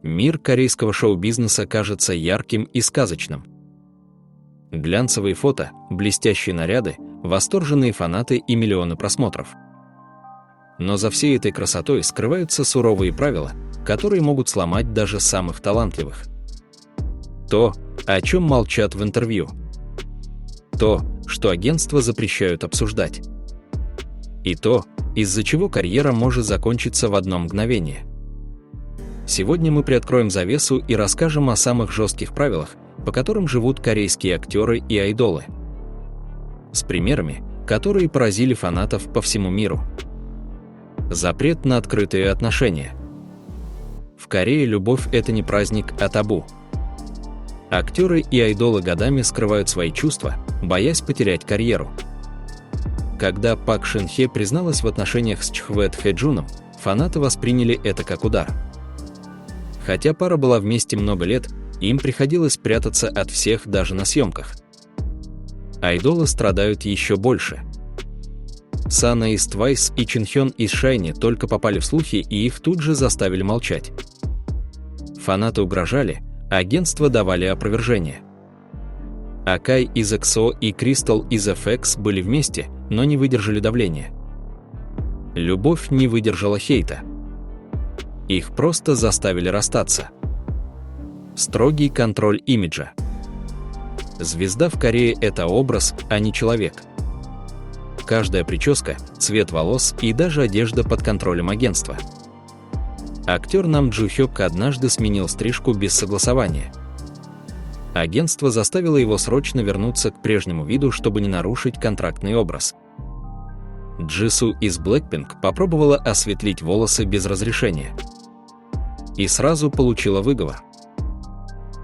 Мир корейского шоу-бизнеса кажется ярким и сказочным. Глянцевые фото, блестящие наряды, восторженные фанаты и миллионы просмотров. Но за всей этой красотой скрываются суровые правила, которые могут сломать даже самых талантливых. То, о чем молчат в интервью. То, что агентства запрещают обсуждать. И то, из-за чего карьера может закончиться в одно мгновение. Сегодня мы приоткроем завесу и расскажем о самых жестких правилах, по которым живут корейские актеры и айдолы. С примерами, которые поразили фанатов по всему миру. Запрет на открытые отношения. В Корее любовь – это не праздник, а табу. Актеры и айдолы годами скрывают свои чувства, боясь потерять карьеру. Когда Пак Шин Хе призналась в отношениях с Чхве Тхэджуном, фанаты восприняли это как удар. Хотя пара была вместе много лет, им приходилось прятаться от всех даже на съемках. Айдолы страдают еще больше. Сана из Twice и Чин Хён из SHINee только попали в слухи, и их тут же заставили молчать. Фанаты угрожали, агентства давали опровержение. Акай из EXO и Кристал из FX были вместе, но не выдержали давления. Любовь не выдержала хейта. Их просто заставили расстаться. Строгий контроль имиджа. Звезда в Корее – это образ, а не человек. Каждая прическа, цвет волос и даже одежда под контролем агентства. Актер Нам Джу Хёк однажды сменил стрижку без согласования. Агентство заставило его срочно вернуться к прежнему виду, чтобы не нарушить контрактный образ. Джису из Blackpink попробовала осветлить волосы без разрешения. И сразу получила выговор.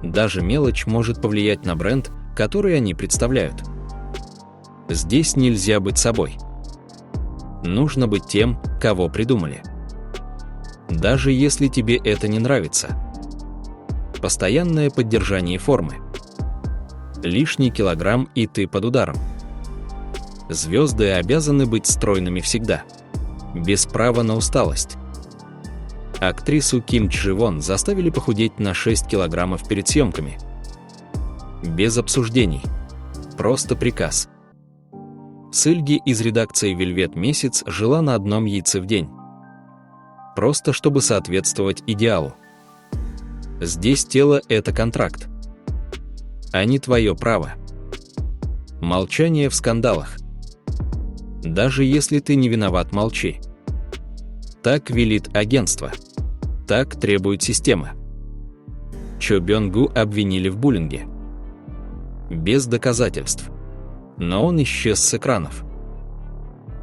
Даже мелочь может повлиять на бренд, который они представляют. Здесь нельзя быть собой. Нужно быть тем, кого придумали. Даже если тебе это не нравится. Постоянное поддержание формы. Лишний килограмм, и ты под ударом. Звезды обязаны быть стройными всегда. Без права на усталость. Актрису Ким Чжи Вон заставили похудеть на 6 килограммов перед съемками. Без обсуждений. Просто приказ. Сыльги из редакции Velvet месяц жила на одном яйце в день. Просто чтобы соответствовать идеалу. Здесь тело – это контракт. А не твое право. Молчание в скандалах. Даже если ты не виноват, молчи. Так велит агентство. Так требует система. Чо Бёнгу обвинили в буллинге. Без доказательств. Но он исчез с экранов.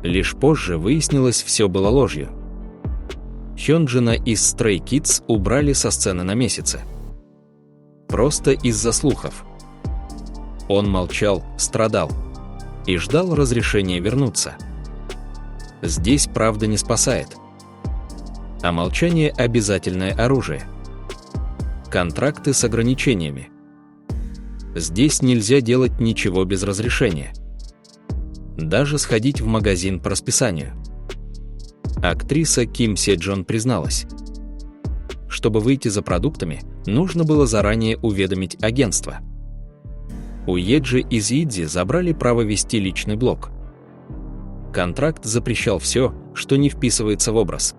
Лишь позже выяснилось, все было ложью. Хёнджина из Stray Kids убрали со сцены на месяцы. Просто из-за слухов. Он молчал, страдал. И ждал разрешения вернуться. Здесь правда не спасает. А молчание – обязательное оружие. Контракты с ограничениями. Здесь нельзя делать ничего без разрешения. Даже сходить в магазин по расписанию. Актриса Ким Се Джон призналась. Чтобы выйти за продуктами, нужно было заранее уведомить агентство. У Еджи из Идзи забрали право вести личный блог. Контракт запрещал все, что не вписывается в образ.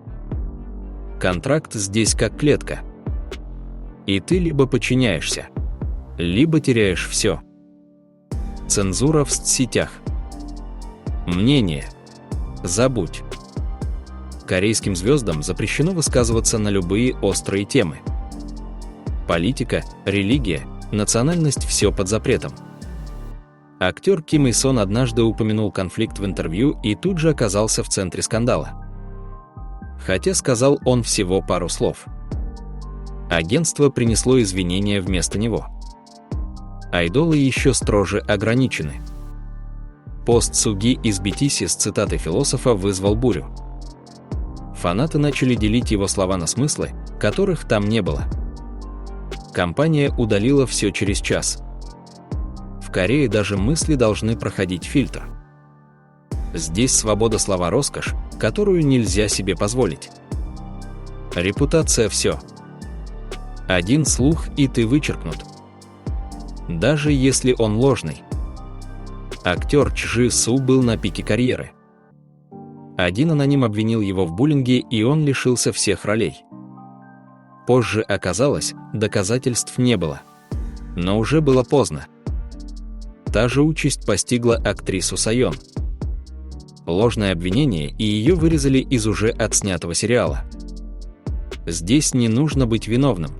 Контракт здесь как клетка. И ты либо подчиняешься, либо теряешь все. Цензура в соцсетях. Мнение. Забудь. Корейским звездам запрещено высказываться на любые острые темы. Политика, религия, национальность – все под запретом. Актер Ким Эй Сон однажды упомянул конфликт в интервью и тут же оказался в центре скандала. Хотя сказал он всего пару слов. Агентство принесло извинения вместо него. Айдолы еще строже ограничены. Пост Суги из BTS с цитатой философа вызвал бурю. Фанаты начали делить его слова на смыслы, которых там не было. Компания удалила все через час. В Корее даже мысли должны проходить фильтр. Здесь свобода слова – роскошь, которую нельзя себе позволить. Репутация – все. Один слух, и ты вычеркнут. Даже если он ложный. Актер Чжи Су был на пике карьеры. Один аноним обвинил его в буллинге, и он лишился всех ролей. Позже оказалось, доказательств не было. Но уже было поздно. Та же участь постигла актрису Сайон. Ложное обвинение, и ее вырезали из уже отснятого сериала. Здесь не нужно быть виновным.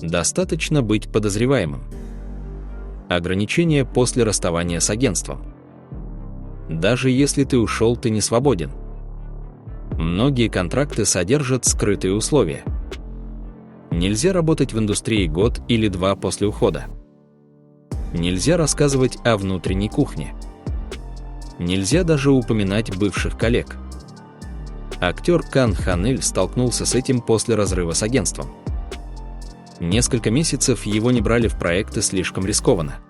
Достаточно быть подозреваемым. Ограничения после расставания с агентством. Даже если ты ушел, ты не свободен. Многие контракты содержат скрытые условия. Нельзя работать в индустрии год или два после ухода. Нельзя рассказывать о внутренней кухне. Нельзя даже упоминать бывших коллег. Актер Кан Ханель столкнулся с этим после разрыва с агентством. Несколько месяцев его не брали в проекты слишком рискованно.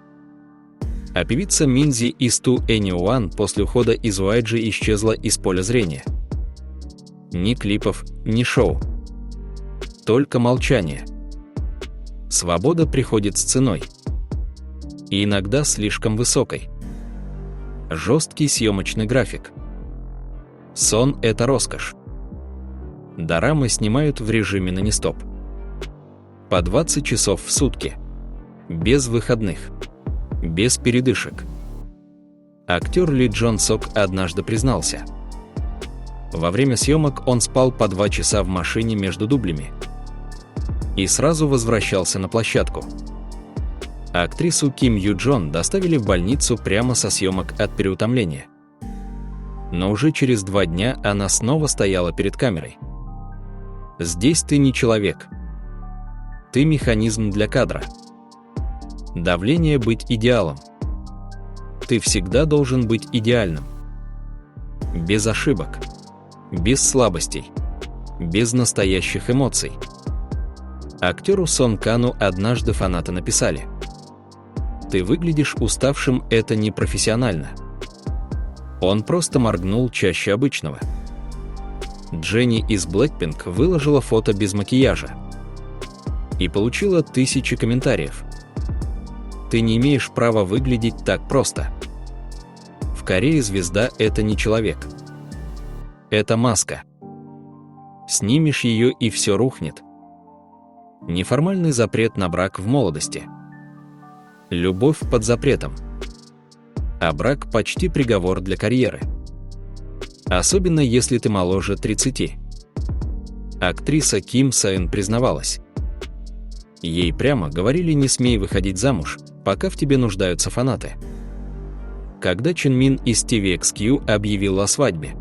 А певица Минзи из Ту Эниуан после ухода из YG исчезла из поля зрения. Ни клипов, ни шоу. Только молчание. Свобода приходит с ценой. И иногда слишком высокой. Жесткий съемочный график. Сон – это роскошь. Дорамы снимают в режиме нон-стоп. По 20 часов в сутки. Без выходных. Без передышек. Актер Ли Джон Сок однажды признался. Во время съемок он спал по 2 часа в машине между дублями. И сразу возвращался на площадку. Актрису Ким Ю Джон доставили в больницу прямо со съемок от переутомления. Но уже через 2 дня она снова стояла перед камерой. Здесь ты не человек. Ты механизм для кадра. Давление быть идеалом. Ты всегда должен быть идеальным. Без ошибок. Без слабостей. Без настоящих эмоций. Актеру Сон Кану однажды фанаты написали: «Ты выглядишь уставшим, это непрофессионально». Он просто моргнул чаще обычного. Дженни из Blackpink выложила фото без макияжа и получила 1000 комментариев. Ты не имеешь права выглядеть так просто. В Корее звезда – это не человек. Это маска. Снимешь ее, и все рухнет. Неформальный запрет на брак в молодости. Любовь под запретом. А брак почти приговор для карьеры. Особенно если ты моложе 30. Актриса Ким Саэн признавалась. Ей прямо говорили: не смей выходить замуж, пока в тебе нуждаются фанаты. Когда Чин Мин из TVXQ объявил о свадьбе,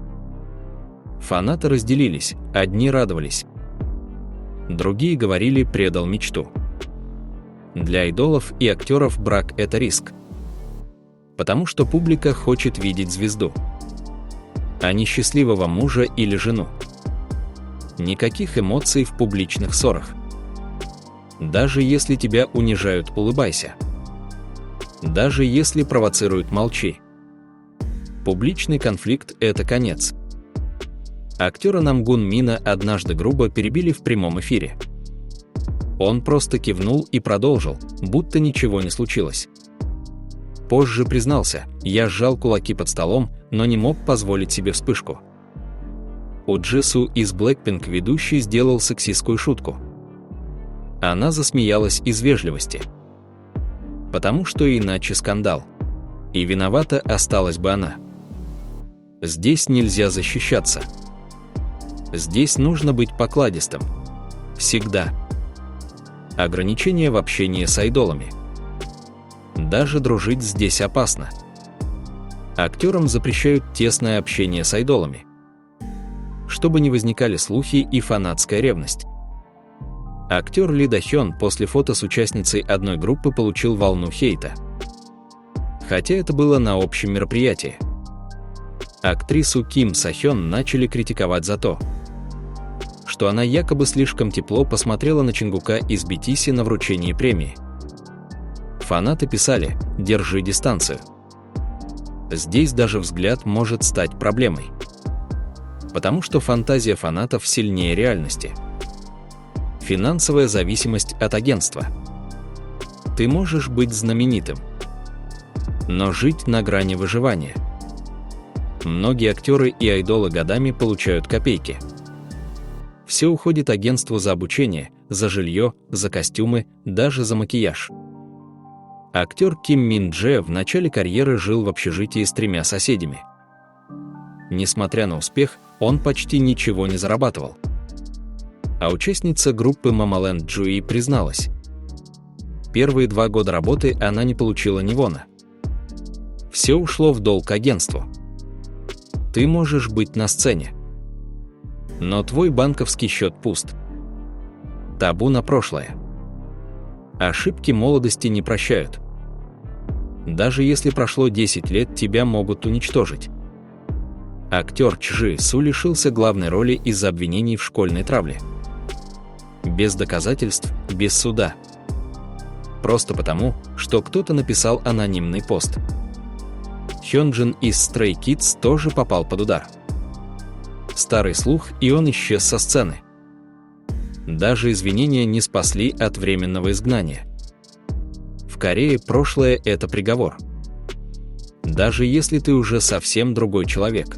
фанаты разделились, одни радовались. Другие говорили: предал мечту. Для идолов и актеров брак – это риск. Потому что публика хочет видеть звезду, а не счастливого мужа или жену. Никаких эмоций в публичных ссорах. Даже если тебя унижают, улыбайся. Даже если провоцируют, молчи. Публичный конфликт – это конец. Актера Намгун Мина однажды грубо перебили в прямом эфире. Он просто кивнул и продолжил, будто ничего не случилось. Позже признался: я сжал кулаки под столом, но не мог позволить себе вспышку. У Джису из Blackpink ведущий сделал сексистскую шутку. Она засмеялась из вежливости. Потому что иначе скандал. И виновата осталась бы она. Здесь нельзя защищаться. Здесь нужно быть покладистым. Всегда. Ограничения в общении с айдолами. Даже дружить здесь опасно. Актерам запрещают тесное общение с айдолами, чтобы не возникали слухи и фанатская ревность. Актер Ли Да Хён после фото с участницей одной группы получил волну хейта. Хотя это было на общем мероприятии. Актрису Ким Са Хён начали критиковать за то, что она якобы слишком тепло посмотрела на Чингука из BTS на вручении премии. Фанаты писали: «Держи дистанцию». Здесь даже взгляд может стать проблемой. Потому что фантазия фанатов сильнее реальности. Финансовая зависимость от агентства. Ты можешь быть знаменитым, но жить на грани выживания. Многие актеры и айдолы годами получают копейки. Все уходит агентству за обучение, за жилье, за костюмы, даже за макияж. Актер Ким Мин Дже в начале карьеры жил в общежитии с 3 соседями. Несмотря на успех, он почти ничего не зарабатывал. А участница группы Mamaland Джуи призналась: первые 2 года работы она не получила ни вона. Все ушло в долг агентству. Ты можешь быть на сцене, но твой банковский счет пуст. Табу на прошлое. Ошибки молодости не прощают. Даже если прошло 10 лет, тебя могут уничтожить. Актер Чжи Су лишился главной роли из-за обвинений в школьной травле. Без доказательств, без суда. Просто потому, что кто-то написал анонимный пост. Хёнджин из Stray Kids тоже попал под удар. Старый слух, и он исчез со сцены. Даже извинения не спасли от временного изгнания. В Корее прошлое – это приговор. Даже если ты уже совсем другой человек.